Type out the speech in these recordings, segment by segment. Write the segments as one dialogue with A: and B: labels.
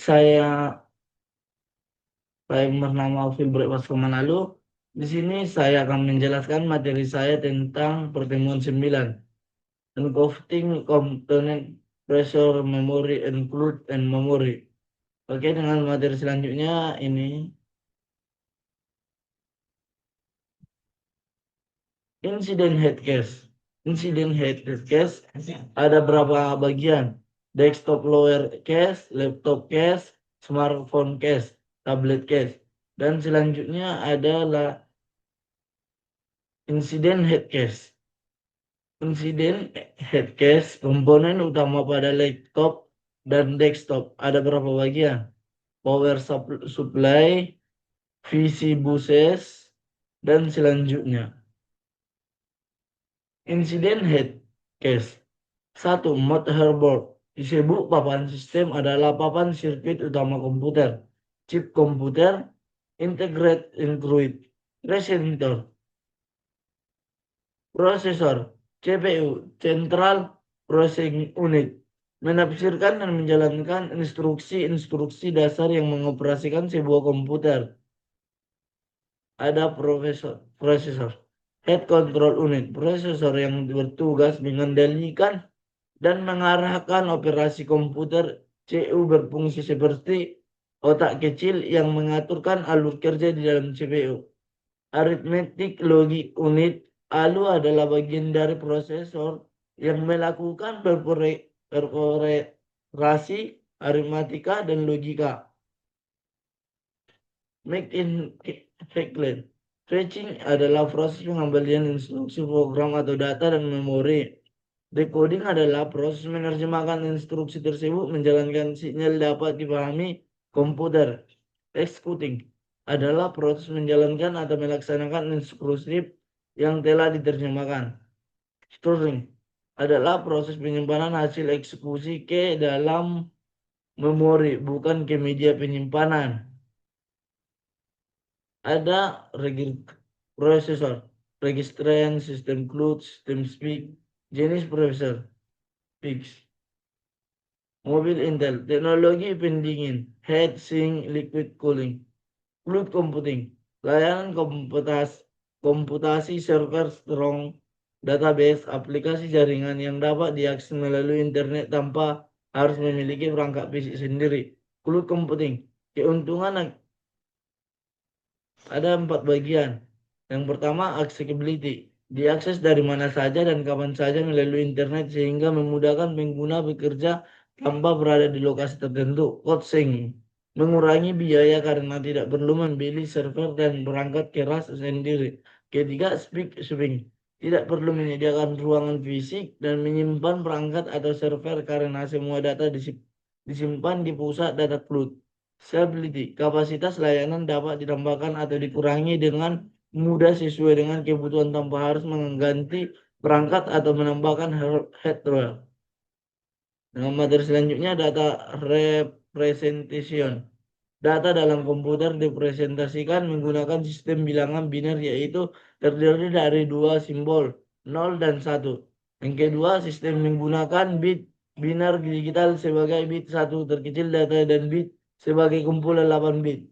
A: saya bernama Filbert Waskomanalo. Di sini saya akan menjelaskan materi saya tentang pertemuan 9, encoding component pressure memory include and memory. Oke, dengan materi selanjutnya ini insiden head case. Insiden head case ada berapa bagian? Desktop lower case, laptop case, smartphone case, tablet case. Dan selanjutnya adalah insiden head case. Insiden head case komponen utama pada laptop dan desktop ada berapa bagian? Power supply, VC buses, dan selanjutnya. Insiden head case. 1. Motherboard. Disebut papan sistem adalah papan sirkuit utama komputer. Chip komputer, integrate include, resistor, prosesor, CPU, Central Processing Unit, menafsirkan dan menjalankan instruksi-instruksi dasar yang mengoperasikan sebuah komputer. Ada prosesor, head control unit, prosesor yang bertugas mengendalikan dan mengarahkan operasi komputer. CU berfungsi seperti otak kecil yang mengaturkan alur kerja di dalam CPU. Arithmetic Logic Unit, ALU adalah bagian dari prosesor yang melakukan beroperasi aritmatika dan logika. Make in Hecklin. Fetching adalah proses pengembalian instruksi program atau data dan memori. Decoding adalah proses menerjemahkan instruksi tersebut menjalankan sinyal dapat dipahami komputer. Executing adalah proses menjalankan atau melaksanakan instruksi yang telah diterjemahkan. Storing adalah proses penyimpanan hasil eksekusi ke dalam memori, bukan ke media penyimpanan. Ada prosesor, registrant, sistem CLUD, sistem speak, jenis prosesor, fix. Mobil Intel, teknologi pendingin, heat sink, liquid cooling, fluid computing, layanan komputasi server strong, database, aplikasi jaringan yang dapat diakses melalui internet tanpa harus memiliki perangkat fisik sendiri. Fluid computing, keuntungan ada 4 bagian. Yang pertama, accessibility. Diakses dari mana saja dan kapan saja melalui internet sehingga memudahkan pengguna bekerja tanpa berada di lokasi tertentu. Code sync. Mengurangi biaya karena tidak perlu membeli server dan perangkat keras sendiri. Ketiga, speak swing. Tidak perlu menyediakan ruangan fisik dan menyimpan perangkat atau server karena semua data disimpan di pusat data cloud. Scalability, kapasitas layanan dapat ditambahkan atau dikurangi dengan mudah sesuai dengan kebutuhan tanpa harus mengganti perangkat atau menambahkan hardware. Dengan materi selanjutnya, data representation. Data dalam komputer dipresentasikan menggunakan sistem bilangan biner, yaitu terdiri dari 2 simbol, 0 dan 1. Yang kedua, sistem menggunakan bit biner digital sebagai bit 1 terkecil data dan bit sebagai kumpulan 8 bit.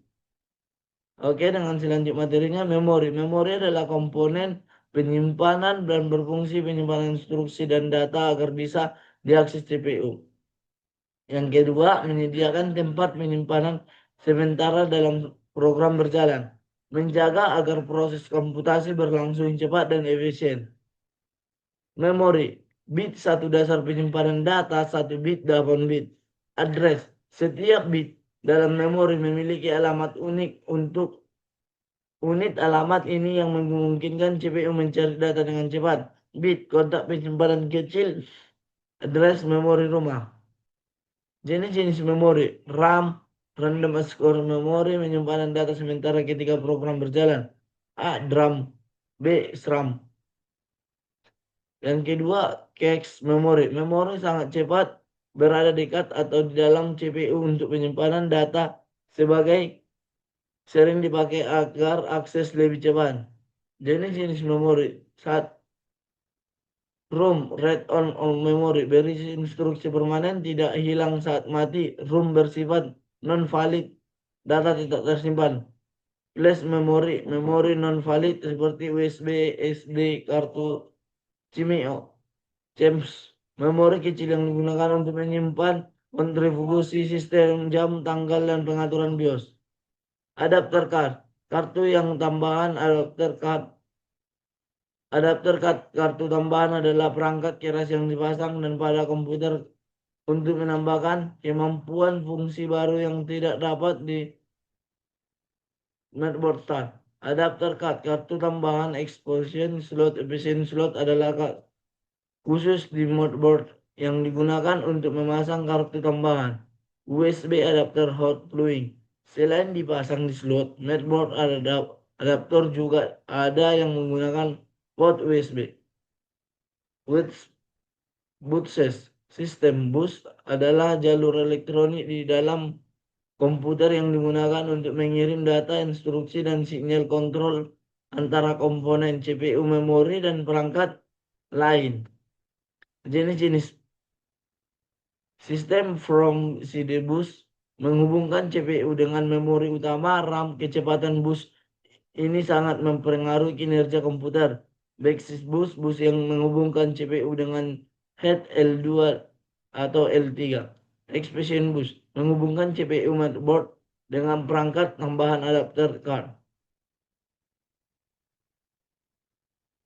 A: Oke, dengan selanjutnya materinya memori. Memori adalah komponen penyimpanan dan berfungsi penyimpanan instruksi dan data agar bisa diakses CPU. Yang kedua, menyediakan tempat penyimpanan sementara dalam program berjalan. Menjaga agar proses komputasi berlangsung cepat dan efisien. Memori, bit 1 dasar penyimpanan data, 1 bit 8 bit. Address, setiap bit dalam memori memiliki alamat unik. Untuk unit alamat ini yang memungkinkan CPU mencari data dengan cepat. Bit, kotak penyimpanan kecil, address memori rumah. Jenis-jenis memori, RAM, random access memory, penyimpanan data sementara ketika program berjalan. A. DRAM. B. SRAM. Yang kedua, cache memory. Memori sangat cepat berada dekat atau di dalam CPU untuk penyimpanan data sebagai sering dipakai agar akses lebih cepat. Jenis-jenis memori. ROM, read on all memory, berisi instruksi permanen tidak hilang saat mati. ROM bersifat non-valid, data tidak tersimpan. Flash memory, memori non-valid seperti USB, SD, kartu Cimeo. James, memori kecil yang digunakan untuk menyimpan kontribusi sistem jam, tanggal, dan pengaturan BIOS. Adapter card, kartu yang tambahan. Adapter card kartu tambahan adalah perangkat keras yang dipasang dan pada komputer untuk menambahkan kemampuan fungsi baru yang tidak dapat di motherboard card. Adapter card kartu tambahan expansion slot. Efficient slot adalah khusus di motherboard yang digunakan untuk memasang kartu tambahan. USB adapter hot plugging. Selain dipasang di slot motherboard, adaptor juga ada yang menggunakan port USB. Bootses. Sistem bus adalah jalur elektronik di dalam komputer yang digunakan untuk mengirim data, instruksi, dan sinyal kontrol antara komponen CPU, memori, dan perangkat lain. Jenis-jenis sistem from CD bus menghubungkan CPU dengan memori utama RAM. Kecepatan bus ini sangat mempengaruhi kinerja komputer. Backseat bus, bus yang menghubungkan CPU dengan head L2 atau L3. Expansion bus menghubungkan CPU motherboard dengan perangkat tambahan adapter card.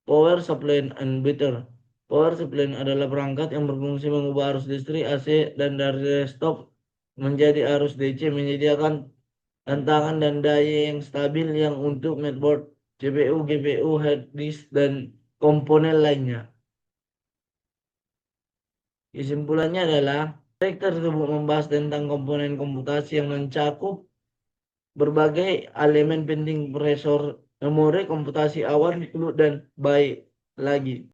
A: Power supply and inverter. Power supply adalah perangkat yang berfungsi mengubah arus listrik AC dan dari desktop menjadi arus DC, menyediakan tantangan dan daya yang stabil yang untuk motherboard, CPU, GPU, hard disk, dan komponen lainnya. Kesimpulannya adalah teks tersebut membahas tentang komponen komputasi yang mencakup berbagai elemen penting: prosesor, memori, komputasi awal, fluid, dan baik lagi.